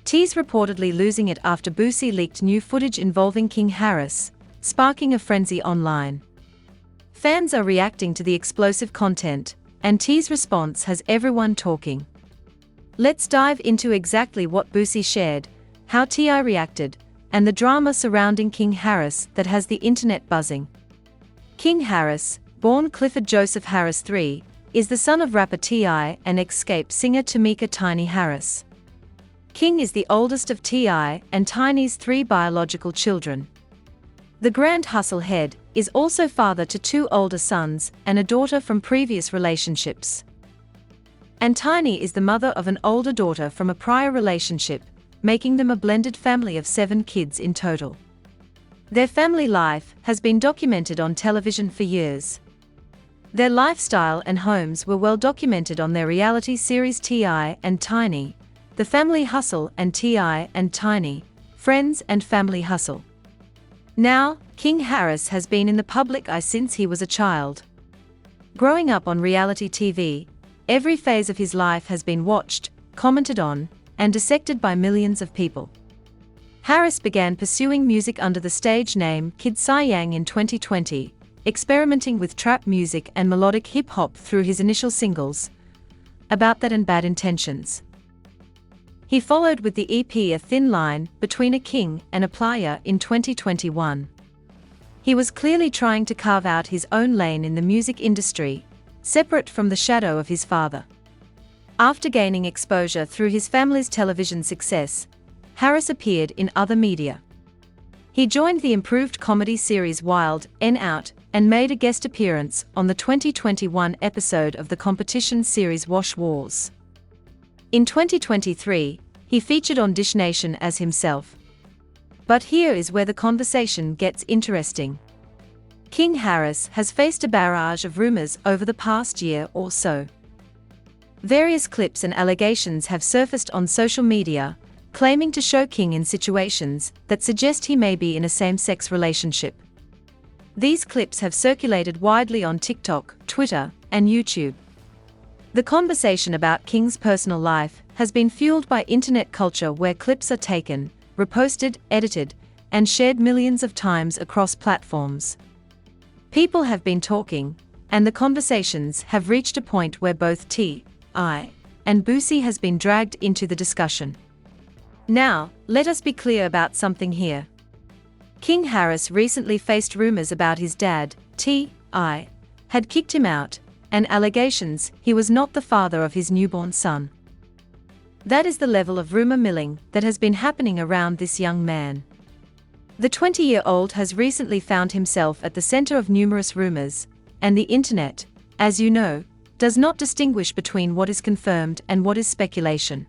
T's reportedly losing it after Boosie leaked new footage involving King Harris, sparking a frenzy online. Fans are reacting to the explosive content, and T's response has everyone talking. Let's dive into exactly what Boosie shared, how T.I. reacted, and the drama surrounding King Harris that has the internet buzzing. King Harris, born Clifford Joseph Harris III, is the son of rapper T.I. and Escape singer Tamika Tiny Harris. King is the oldest of T.I. and Tiny's 3 biological children. The Grand Hustle head is also father to 2 older sons and a daughter from previous relationships. And Tiny is the mother of an older daughter from a prior relationship, making them a blended family of 7 kids in total. Their family life has been documented on television for years. Their lifestyle and homes were well documented on their reality series T.I. and Tiny, The Family Hustle, and T.I. and Tiny, Friends and Family Hustle. Now, King Harris has been in the public eye since he was a child. Growing up on reality TV, every phase of his life has been watched, commented on, and dissected by millions of people. Harris began pursuing music under the stage name Kid Cy Yang in 2020, experimenting with trap music and melodic hip-hop through his initial singles, About That and Bad Intentions. He followed with the EP A Thin Line Between a King and a Playa in 2021. He was clearly trying to carve out his own lane in the music industry, separate from the shadow of his father. After gaining exposure through his family's television success, Harris appeared in other media. He joined the improved comedy series Wild 'N Out and made a guest appearance on the 2021 episode of the competition series Wash Wars. In 2023, he featured on Dish Nation as himself. But here is where the conversation gets interesting. King Harris has faced a barrage of rumors over the past year or so. Various clips and allegations have surfaced on social media, claiming to show King in situations that suggest he may be in a same-sex relationship. These clips have circulated widely on TikTok, Twitter, and YouTube. The conversation about King's personal life has been fueled by internet culture where clips are taken, reposted, edited, and shared millions of times across platforms. People have been talking, and the conversations have reached a point where both T.I. and Boosie has been dragged into the discussion. Now, let us be clear about something here. King Harris recently faced rumors about his dad, T.I., had kicked him out, and allegations he was not the father of his newborn son. That is the level of rumor milling that has been happening around this young man. The 20-year-old has recently found himself at the center of numerous rumors, and the internet, as you know, does not distinguish between what is confirmed and what is speculation.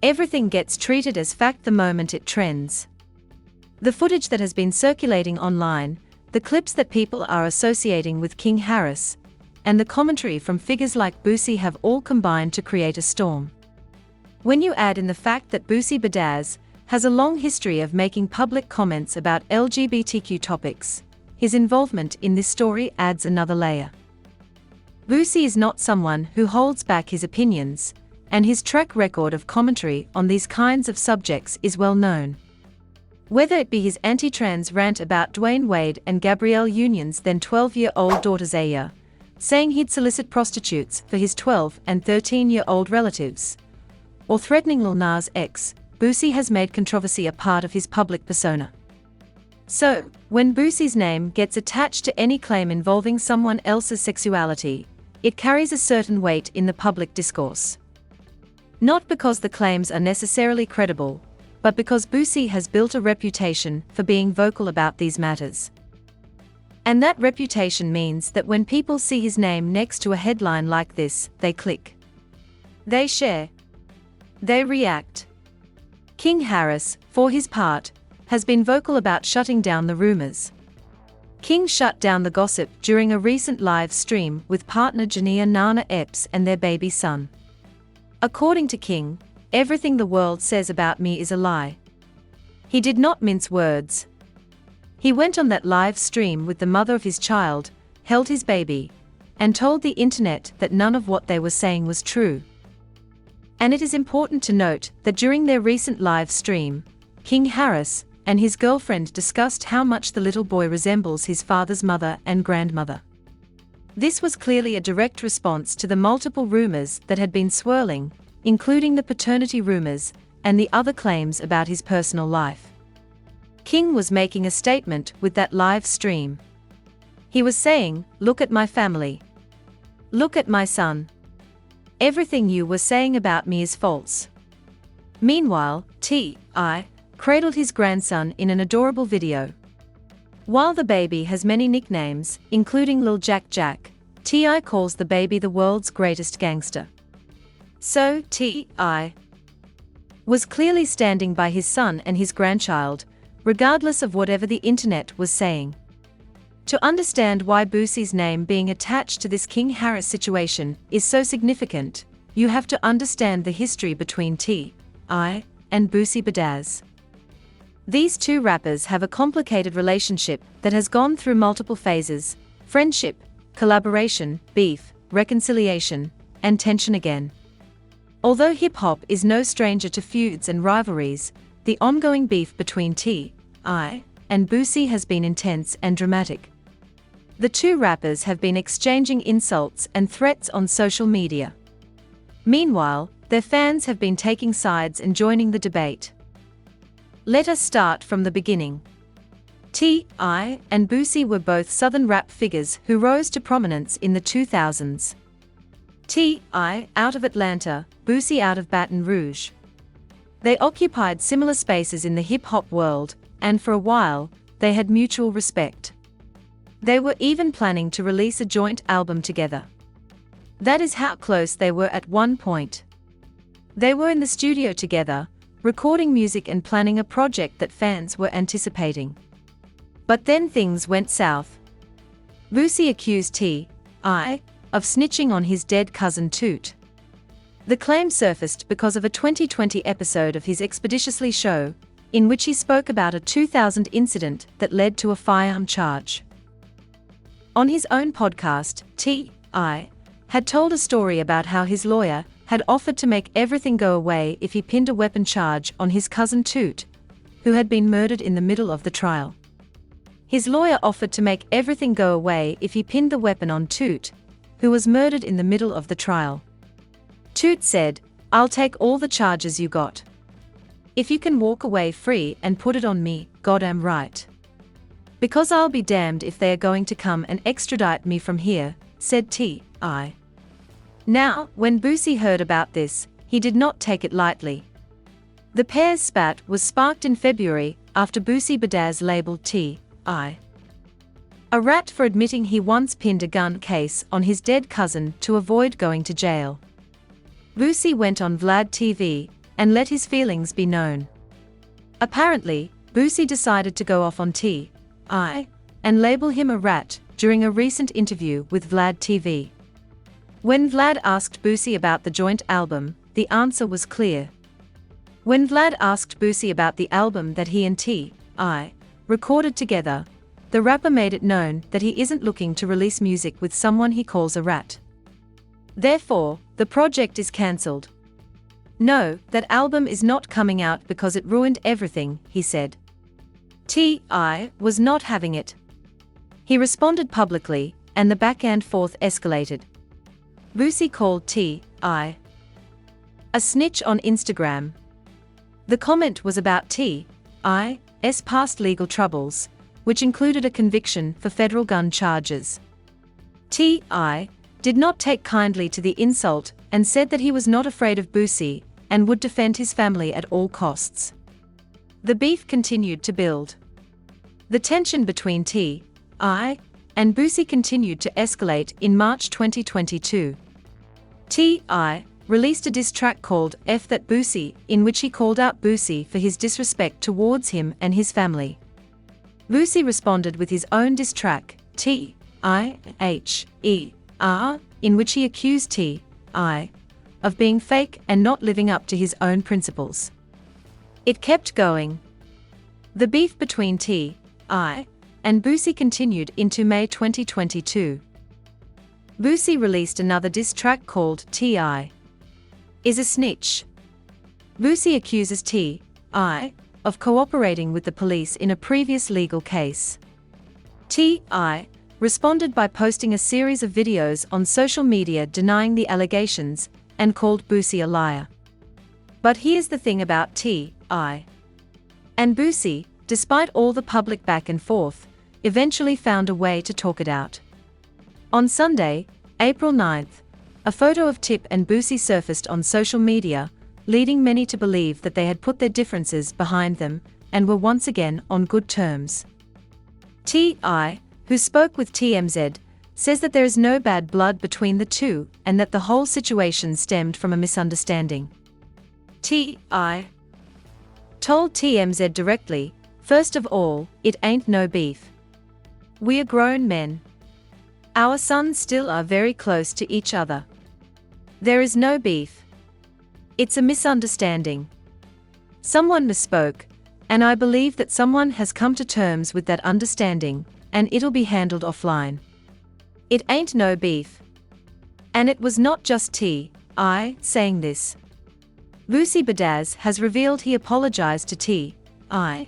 Everything gets treated as fact the moment it trends. The footage that has been circulating online, the clips that people are associating with King Harris, and the commentary from figures like Boosie have all combined to create a storm. When you add in the fact that Boosie Badazz has a long history of making public comments about LGBTQ topics, his involvement in this story adds another layer. Boosie is not someone who holds back his opinions, and his track record of commentary on these kinds of subjects is well known. Whether it be his anti-trans rant about Dwayne Wade and Gabrielle Union's then 12-year-old daughter Zaya, saying he'd solicit prostitutes for his 12 and 13-year-old relatives, or threatening Lil Nas X, Boosie has made controversy a part of his public persona. So, when Boosie's name gets attached to any claim involving someone else's sexuality, it carries a certain weight in the public discourse. Not because the claims are necessarily credible, but because Boosie has built a reputation for being vocal about these matters. And that reputation means that when people see his name next to a headline like this, they click. They share. They react. King Harris, for his part, has been vocal about shutting down the rumors. King shut down the gossip during a recent live stream with partner Jania Nana Epps and their baby son. According to King, everything the world says about me is a lie. He did not mince words. He went on that live stream with the mother of his child, held his baby, and told the internet that none of what they were saying was true. And it is important to note that during their recent live stream, King Harris and his girlfriend discussed how much the little boy resembles his father's mother and grandmother. This was clearly a direct response to the multiple rumors that had been swirling, including the paternity rumors and the other claims about his personal life. King was making a statement with that live stream. He was saying, "Look at my family. Look at my son. Everything you were saying about me is false." Meanwhile, T.I. cradled his grandson in an adorable video. While the baby has many nicknames, including Lil Jack Jack, T.I. calls the baby the world's greatest gangster. So, T.I. was clearly standing by his son and his grandchild, regardless of whatever the internet was saying. To understand why Boosie's name being attached to this King Harris situation is so significant, you have to understand the history between T.I. and Boosie Badazz. These two rappers have a complicated relationship that has gone through multiple phases: friendship, collaboration, beef, reconciliation, and tension again. Although hip-hop is no stranger to feuds and rivalries, the ongoing beef between T.I. and Boosie has been intense and dramatic. The two rappers have been exchanging insults and threats on social media. Meanwhile, their fans have been taking sides and joining the debate. Let us start from the beginning. T.I. and Boosie were both Southern rap figures who rose to prominence in the 2000s. T.I. out of Atlanta, Boosie out of Baton Rouge. They occupied similar spaces in the hip-hop world, and for a while, they had mutual respect. They were even planning to release a joint album together. That is how close they were at one point. They were in the studio together, recording music and planning a project that fans were anticipating. But then things went south. Boosie accused T.I. of snitching on his dead cousin Toot. The claim surfaced because of a 2020 episode of his Expeditiously show, in which he spoke about a 2000 incident that led to a firearm charge. On his own podcast, T.I. had told a story about how his lawyer had offered to make everything go away if he pinned a weapon charge on his cousin Toot, who had been murdered in the middle of the trial. His lawyer offered to make everything go away if he pinned the weapon on Toot, who was murdered in the middle of the trial. Toot said, "I'll take all the charges you got. If you can walk away free and put it on me, goddamn right. Because I'll be damned if they are going to come and extradite me from here," said T.I. Now, when Boosie heard about this, he did not take it lightly. The pair's spat was sparked in February after Boosie Badazz labeled T.I. a rat for admitting he once pinned a gun case on his dead cousin to avoid going to jail. Boosie went on Vlad TV and let his feelings be known. Apparently, Boosie decided to go off on T.I. and label him a rat during a recent interview with Vlad TV. When Vlad asked Boosie about the joint album, the answer was clear. When Vlad asked Boosie about the album that he and T.I. recorded together, the rapper made it known that he isn't looking to release music with someone he calls a rat. Therefore, the project is cancelled. "No, that album is not coming out because it ruined everything," he said. T.I. was not having it. He responded publicly, and the back and forth escalated. Boosie called T.I. a snitch on Instagram. The comment was about T.I.'s past legal troubles, which included a conviction for federal gun charges. T.I. did not take kindly to the insult and said that he was not afraid of Boosie and would defend his family at all costs. The beef continued to build. The tension between T.I. and Boosie continued to escalate in March 2022. T.I. released a diss track called F That Boosie, in which he called out Boosie for his disrespect towards him and his family. Boosie responded with his own diss track, T.I.H.E.R., in which he accused T.I. of being fake and not living up to his own principles. It kept going. The beef between T.I. and Boosie continued into May 2022. Boosie released another diss track called T.I. is a snitch. Boosie accuses T.I. of cooperating with the police in a previous legal case. T.I. responded by posting a series of videos on social media denying the allegations and called Boosie a liar. But here's the thing about T.I. and Boosie: despite all the public back and forth, eventually found a way to talk it out. On Sunday, April 9th, a photo of Tip and Boosie surfaced on social media, leading many to believe that they had put their differences behind them and were once again on good terms. T.I., who spoke with TMZ, says that there is no bad blood between the two and that the whole situation stemmed from a misunderstanding. T.I. told TMZ directly, "First of all, it ain't no beef. We are grown men. Our sons still are very close to each other. There is no beef. It's a misunderstanding. Someone misspoke, and I believe that someone has come to terms with that understanding, and it'll be handled offline. It ain't no beef." And it was not just T.I. saying this. Boosie Badazz has revealed he apologized to T.I.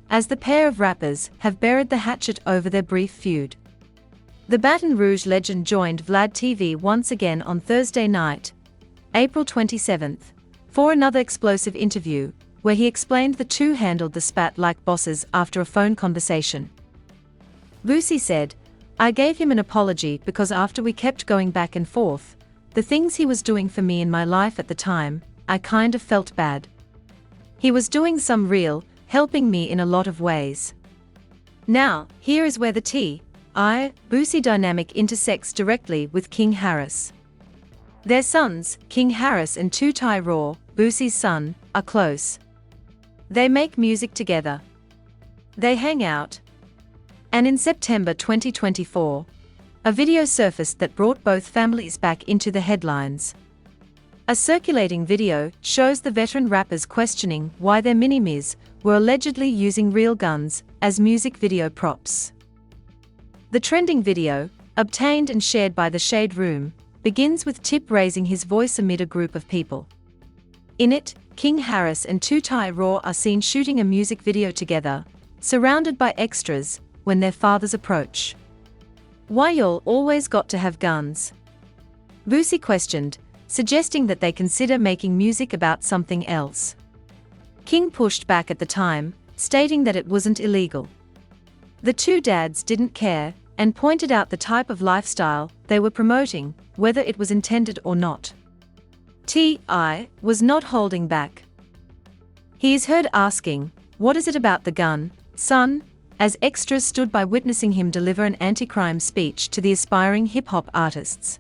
as the pair of rappers have buried the hatchet over their brief feud. The Baton Rouge legend joined Vlad TV once again on Thursday night, April 27th, for another explosive interview, where he explained the two handled the spat like bosses after a phone conversation. Boosie said, "I gave him an apology because after we kept going back and forth, the things he was doing for me in my life at the time, I kind of felt bad. He was doing some real, helping me in a lot of ways." Now, here is where the T.I. Boosie dynamic intersects directly with King Harris. Their sons, King Harris and T.I. Raw, Boosie's son, are close. They make music together. They hang out. And in September 2024, a video surfaced that brought both families back into the headlines. A circulating video shows the veteran rappers questioning why their mini-mis were allegedly using real guns as music video props. The trending video, obtained and shared by The Shade Room, begins with Tip raising his voice amid a group of people. In it, King Harris and T.I. Raw are seen shooting a music video together, surrounded by extras, when their fathers approach. "Why y'all always got to have guns?" Boosie questioned, suggesting that they consider making music about something else. King pushed back at the time, stating that it wasn't illegal. The two dads didn't care, and pointed out the type of lifestyle they were promoting, whether it was intended or not. T.I. was not holding back. He is heard asking, "What is it about the gun, son?" as extras stood by witnessing him deliver an anti-crime speech to the aspiring hip-hop artists.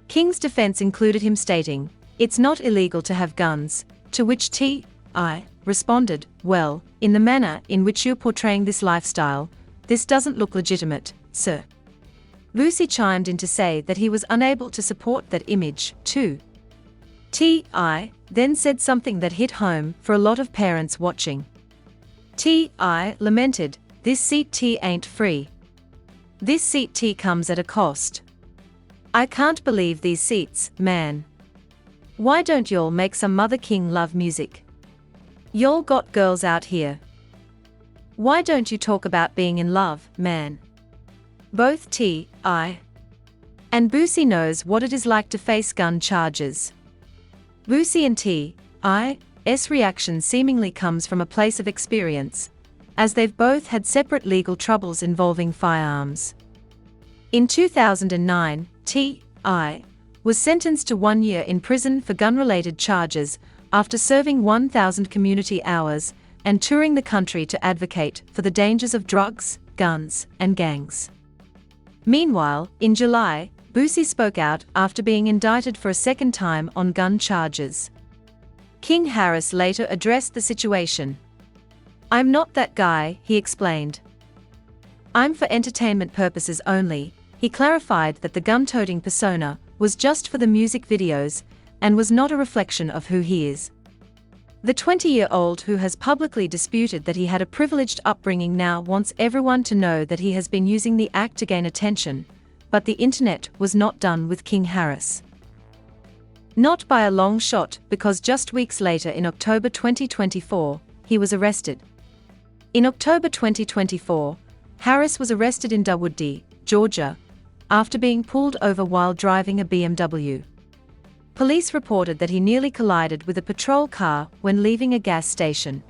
King's defense included him stating, "It's not illegal to have guns," to which T.I. responded, "Well, in the manner in which you're portraying this lifestyle, this doesn't look legitimate, sir." Boosie chimed in to say that he was unable to support that image, too. T.I. then said something that hit home for a lot of parents watching. T.I. lamented, "This seat T ain't free. This seat T comes at a cost. I can't believe these seats, man. Why don't y'all make some Mother King love music? Y'all got girls out here. Why don't you talk about being in love, man?" Both T.I. and Boosie knows what it is like to face gun charges. Boosie and T.I.'s reaction seemingly comes from a place of experience, as they've both had separate legal troubles involving firearms. In 2009, T.I. was sentenced to 1 year in prison for gun-related charges after serving 1,000 community hours and touring the country to advocate for the dangers of drugs, guns, and gangs. Meanwhile, in July, Boosie spoke out after being indicted for a second time on gun charges. King Harris later addressed the situation. "I'm not that guy," he explained. "I'm for entertainment purposes only." He clarified that the gun-toting persona was just for the music videos and was not a reflection of who he is. The 20-year-old who has publicly disputed that he had a privileged upbringing now wants everyone to know that he has been using the act to gain attention, but the internet was not done with King Harris. Not by a long shot, because just weeks later in October 2024, he was arrested. In October 2024, Harris was arrested in Dawoodi, Georgia, after being pulled over while driving a BMW. Police reported that he nearly collided with a patrol car when leaving a gas station.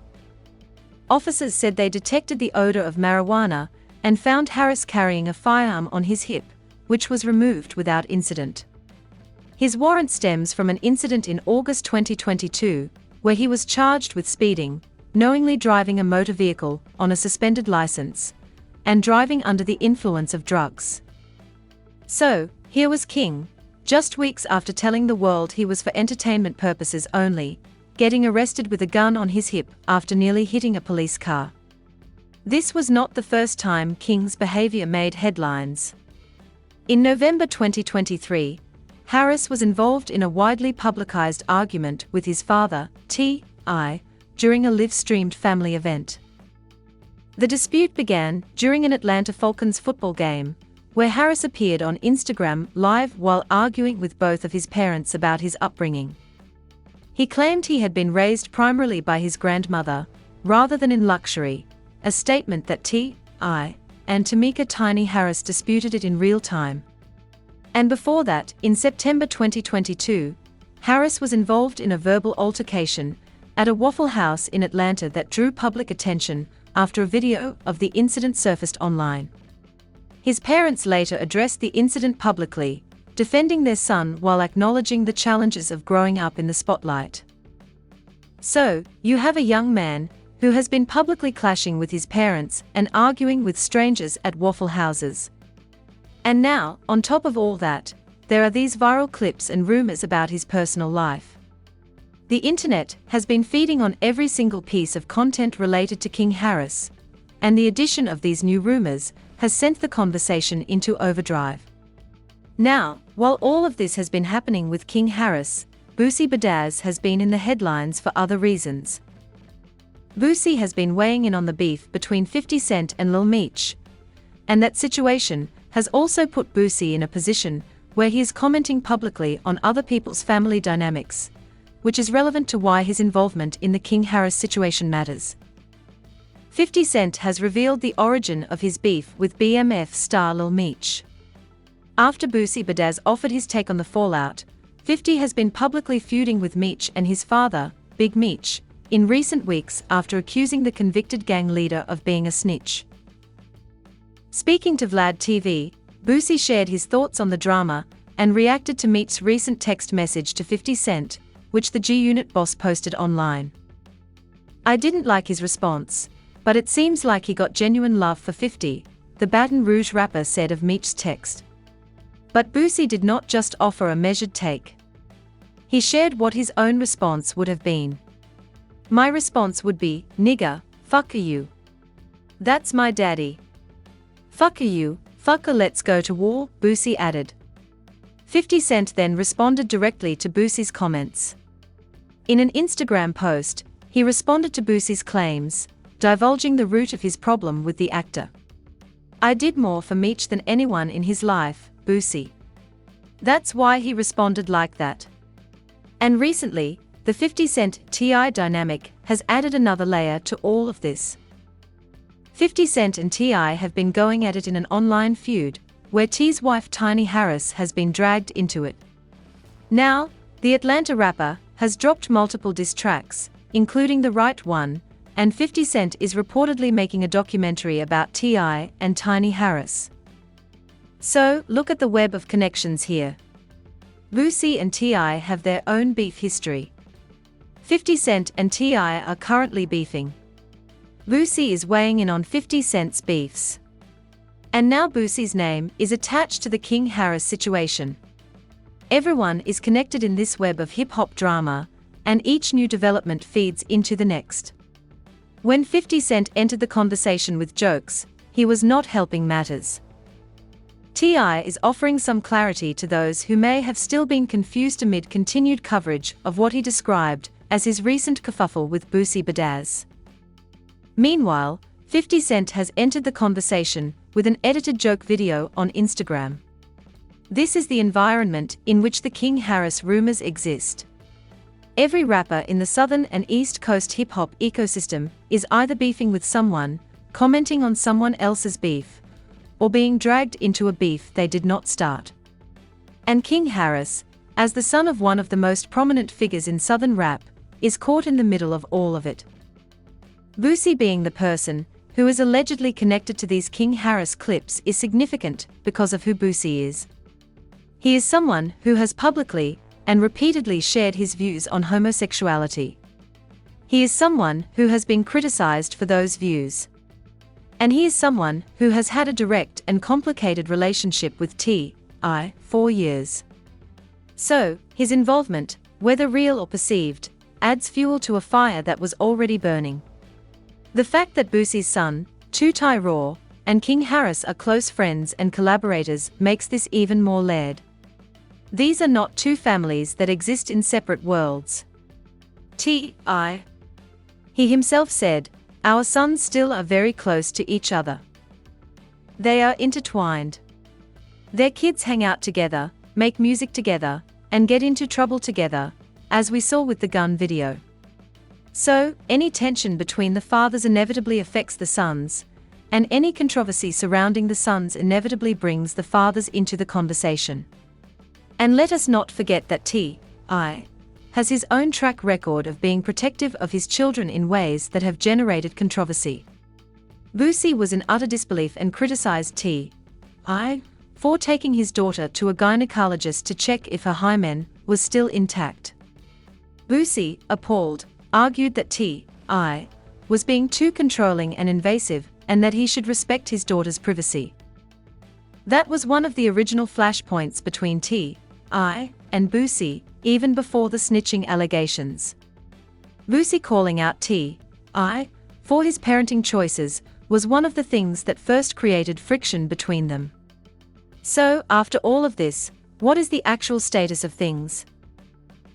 Officers said they detected the odor of marijuana and found Harris carrying a firearm on his hip, which was removed without incident. His warrant stems from an incident in August 2022, where he was charged with speeding, knowingly driving a motor vehicle on a suspended license, and driving under the influence of drugs. So, here was King, just weeks after telling the world he was for entertainment purposes only, getting arrested with a gun on his hip after nearly hitting a police car. This was not the first time King's behavior made headlines. In November 2023, Harris was involved in a widely publicized argument with his father, T.I., during a live-streamed family event. The dispute began during an Atlanta Falcons football game, where Harris appeared on Instagram Live while arguing with both of his parents about his upbringing. He claimed he had been raised primarily by his grandmother, rather than in luxury, a statement that T.I. and Tamika "Tiny" Harris disputed it in real time. And before that, in September 2022, Harris was involved in a verbal altercation at a Waffle House in Atlanta that drew public attention after a video of the incident surfaced online. His parents later addressed the incident publicly, defending their son while acknowledging the challenges of growing up in the spotlight. So, you have a young man who has been publicly clashing with his parents and arguing with strangers at waffle houses. And now, on top of all that, there are these viral clips and rumors about his personal life. The internet has been feeding on every single piece of content related to King Harris, and the addition of these new rumors has sent the conversation into overdrive. Now, while all of this has been happening with King Harris, Boosie Badazz has been in the headlines for other reasons. Boosie has been weighing in on the beef between 50 Cent and Lil Meech, and that situation has also put Boosie in a position where he is commenting publicly on other people's family dynamics, which is relevant to why his involvement in the King Harris situation matters. 50 Cent has revealed the origin of his beef with BMF star Lil Meech. After Boosie Badazz offered his take on the fallout, 50 has been publicly feuding with Meech and his father, Big Meech, in recent weeks after accusing the convicted gang leader of being a snitch. Speaking to Vlad TV, Boosie shared his thoughts on the drama and reacted to Meech's recent text message to 50 Cent, which the G-Unit boss posted online. "I didn't like his response, but it seems like he got genuine love for 50, the Baton Rouge rapper said of Meech's text. But Boosie did not just offer a measured take. He shared what his own response would have been. "My response would be, nigga, fuck you. That's my daddy. Fuck you, fucker, let's go to war," Boosie added. 50 Cent then responded directly to Boosie's comments. In an Instagram post, he responded to Boosie's claims, divulging the root of his problem with the actor. "I did more for Meech than anyone in his life, Boosie. That's why he responded like that." And recently, the 50 Cent T.I. dynamic has added another layer to all of this. 50 Cent and T.I. have been going at it in an online feud, where T's wife Tiny Harris has been dragged into it. Now, the Atlanta rapper has dropped multiple diss tracks, including the right one, and 50 Cent is reportedly making a documentary about T.I. and Tiny Harris. So, look at the web of connections here. Boosie and T.I. have their own beef history. 50 Cent and T.I. are currently beefing. Boosie is weighing in on 50 Cent's beefs. And now Boosie's name is attached to the King Harris situation. Everyone is connected in this web of hip-hop drama, and each new development feeds into the next. When 50 Cent entered the conversation with jokes, he was not helping matters. T.I. is offering some clarity to those who may have still been confused amid continued coverage of what he described as his recent kerfuffle with Boosie Badazz. Meanwhile, 50 Cent has entered the conversation with an edited joke video on Instagram. This is the environment in which the King Harris rumors exist. Every rapper in the Southern and East Coast hip-hop ecosystem is either beefing with someone, commenting on someone else's beef, or being dragged into a beef they did not start. And King Harris, as the son of one of the most prominent figures in Southern rap, is caught in the middle of all of it. Boosie being the person who is allegedly connected to these King Harris clips is significant because of who Boosie is. He is someone who has publicly and repeatedly shared his views on homosexuality. He is someone who has been criticized for those views. And he is someone who has had a direct and complicated relationship with T.I. for years. So, his involvement, whether real or perceived, adds fuel to a fire that was already burning. The fact that Boosie's son, Ty Raw, and King Harris are close friends and collaborators makes this even more layered. These are not two families that exist in separate worlds. T.I. He himself said, "Our sons still are very close to each other. They are intertwined. Their kids hang out together, make music together, and get into trouble together, as we saw with the gun video. So, any tension between the fathers inevitably affects the sons, and any controversy surrounding the sons inevitably brings the fathers into the conversation." And let us not forget that T.I. has his own track record of being protective of his children in ways that have generated controversy. Boosie was in utter disbelief and criticized T.I. for taking his daughter to a gynecologist to check if her hymen was still intact. Boosie, appalled, argued that T.I. was being too controlling and invasive and that he should respect his daughter's privacy. That was one of the original flashpoints between T.I. and Boosie, even before the snitching allegations. Boosie calling out T.I. for his parenting choices was one of the things that first created friction between them. So, after all of this, what is the actual status of things?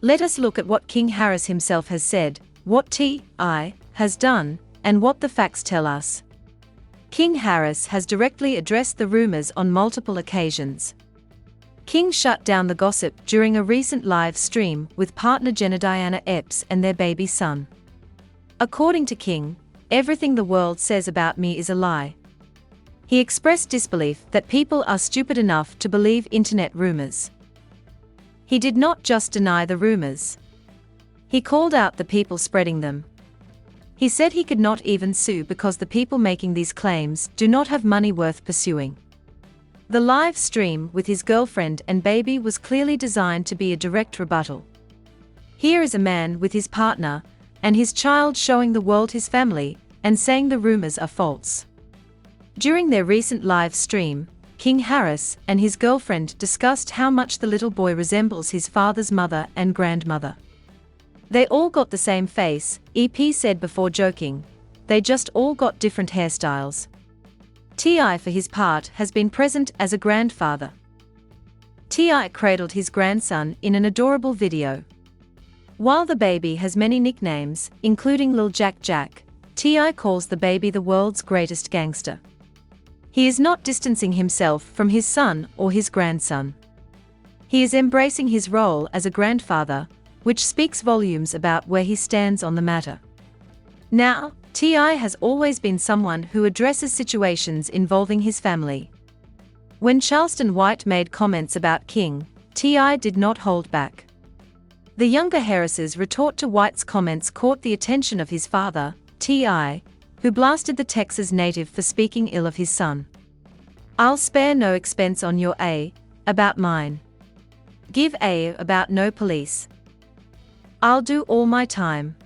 Let us look at what King Harris himself has said, what T.I. has done, and what the facts tell us. King Harris has directly addressed the rumors on multiple occasions. King shut down the gossip during a recent live stream with partner Jenna Diana Epps and their baby son. According to King, "Everything the world says about me is a lie." He expressed disbelief that people are stupid enough to believe internet rumors. He did not just deny the rumors. He called out the people spreading them. He said he could not even sue because the people making these claims do not have money worth pursuing. The live stream with his girlfriend and baby was clearly designed to be a direct rebuttal. Here is a man with his partner and his child showing the world his family and saying the rumors are false. During their recent live stream, King Harris and his girlfriend discussed how much the little boy resembles his father's mother and grandmother. "They all got the same face," EP said before joking. "They just all got different hairstyles." T.I. for his part has been present as a grandfather. T.I. cradled his grandson in an adorable video. While the baby has many nicknames, including Lil Jack Jack, T.I. calls the baby the world's greatest gangster. He is not distancing himself from his son or his grandson. He is embracing his role as a grandfather, which speaks volumes about where he stands on the matter. Now, T.I. has always been someone who addresses situations involving his family. When Charleston White made comments about King, T.I. did not hold back. The younger Harris's retort to White's comments caught the attention of his father, T.I., who blasted the Texas native for speaking ill of his son. "I'll spare no expense on your A, about mine. Give A about no police. I'll do all my time.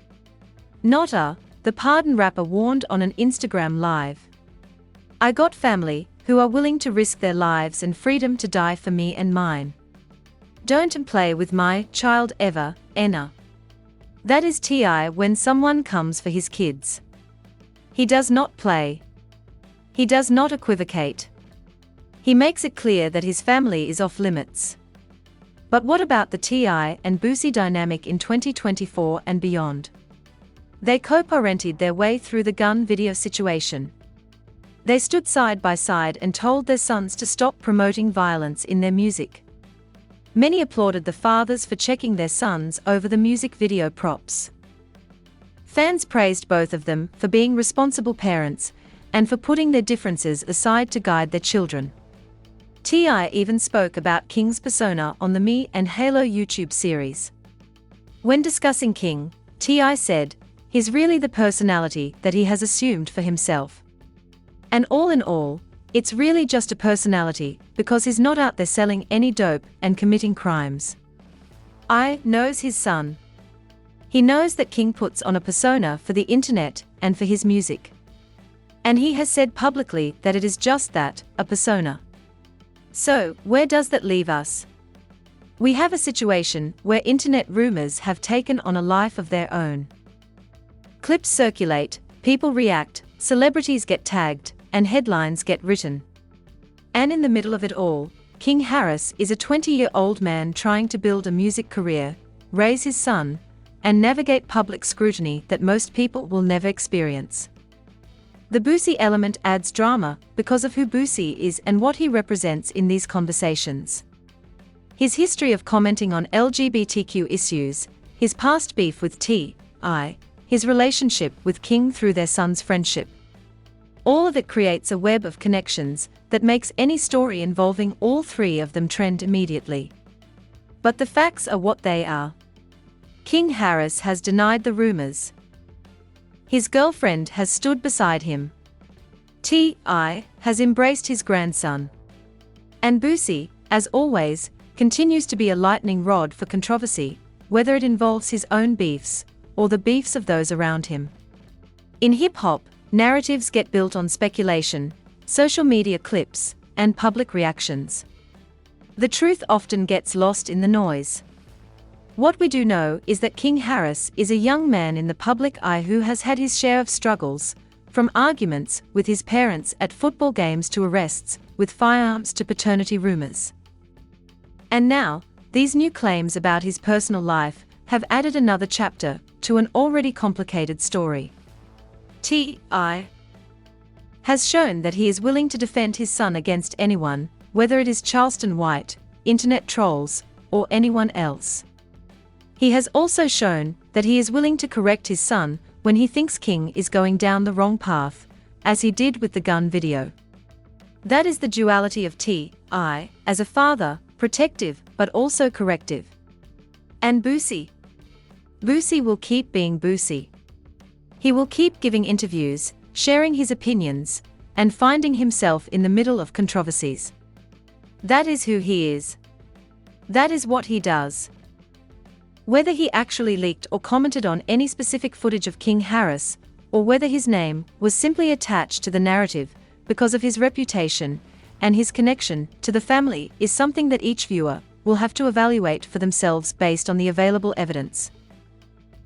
Not a," the pardon rapper warned on an Instagram live. "I got family who are willing to risk their lives and freedom to die for me and mine. Don't play with my child ever, Enna." That is T.I. when someone comes for his kids. He does not play. He does not equivocate. He makes it clear that his family is off limits. But what about the T.I. and Boosie dynamic in 2024 and beyond? They co-parented their way through the gun video situation. They stood side by side and told their sons to stop promoting violence in their music. Many applauded the fathers for checking their sons over the music video props. Fans praised both of them for being responsible parents and for putting their differences aside to guide their children. T.I. even spoke about King's persona on the Me and Halo YouTube series. When discussing King, T.I. said, "He's really the personality that he has assumed for himself. And all in all, it's really just a personality because he's not out there selling any dope and committing crimes." I knows his son. He knows that King puts on a persona for the internet and for his music. And he has said publicly that it is just that, a persona. So, where does that leave us? We have a situation where internet rumors have taken on a life of their own. Clips circulate, people react, celebrities get tagged, and headlines get written. And in the middle of it all, King Harris is a 20-year-old man trying to build a music career, raise his son, and navigate public scrutiny that most people will never experience. The Boosie element adds drama because of who Boosie is and what he represents in these conversations. His history of commenting on LGBTQ issues, his past beef with T.I., his relationship with King through their son's friendship. All of it creates a web of connections that makes any story involving all three of them trend immediately. But the facts are what they are. King Harris has denied the rumors. His girlfriend has stood beside him. T.I. has embraced his grandson. And Boosie, as always, continues to be a lightning rod for controversy, whether it involves his own beefs or the beefs of those around him. In hip-hop, narratives get built on speculation, social media clips, and public reactions. The truth often gets lost in the noise. What we do know is that King Harris is a young man in the public eye who has had his share of struggles, from arguments with his parents at football games to arrests with firearms to paternity rumors. And now, these new claims about his personal life have added another chapter to an already complicated story. T.I. has shown that he is willing to defend his son against anyone, whether it is Charleston White, internet trolls, or anyone else. He has also shown that he is willing to correct his son when he thinks King is going down the wrong path, as he did with the gun video. That is the duality of T.I. as a father, protective but also corrective. And Boosie? Boosie will keep being Boosie. He will keep giving interviews, sharing his opinions, and finding himself in the middle of controversies. That is who he is. That is what he does. Whether he actually leaked or commented on any specific footage of King Harris, or whether his name was simply attached to the narrative because of his reputation and his connection to the family, is something that each viewer will have to evaluate for themselves based on the available evidence.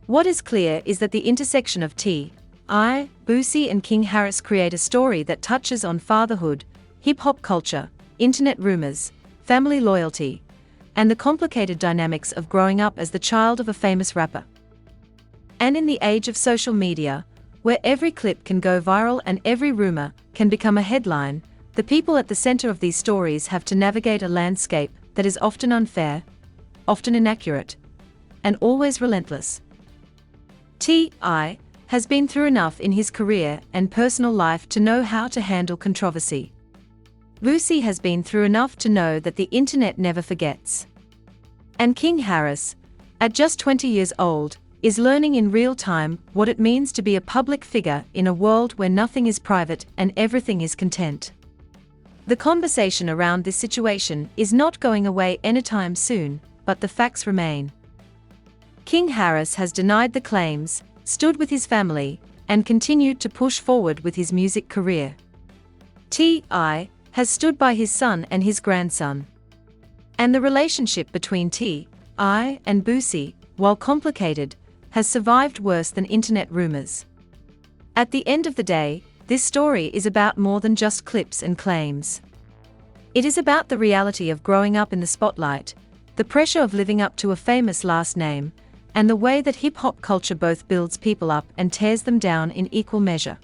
What is clear is that the intersection of T.I., Boosie and King Harris create a story that touches on fatherhood, hip-hop culture, internet rumors, family loyalty, and the complicated dynamics of growing up as the child of a famous rapper. And in the age of social media, where every clip can go viral and every rumor can become a headline, the people at the center of these stories have to navigate a landscape that is often unfair, often inaccurate, and always relentless. T.I. has been through enough in his career and personal life to know how to handle controversy. Boosie has been through enough to know that the internet never forgets. And King Harris, at just 20 years old, is learning in real time what it means to be a public figure in a world where nothing is private and everything is content. The conversation around this situation is not going away anytime soon, but the facts remain. King Harris has denied the claims, stood with his family, and continued to push forward with his music career. T.I. has stood by his son and his grandson. And the relationship between T.I. and Boosie, while complicated, has survived worse than internet rumors. At the end of the day, this story is about more than just clips and claims. It is about the reality of growing up in the spotlight, the pressure of living up to a famous last name, and the way that hip-hop culture both builds people up and tears them down in equal measure.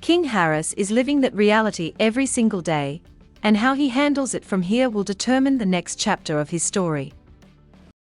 King Harris is living that reality every single day, and how he handles it from here will determine the next chapter of his story.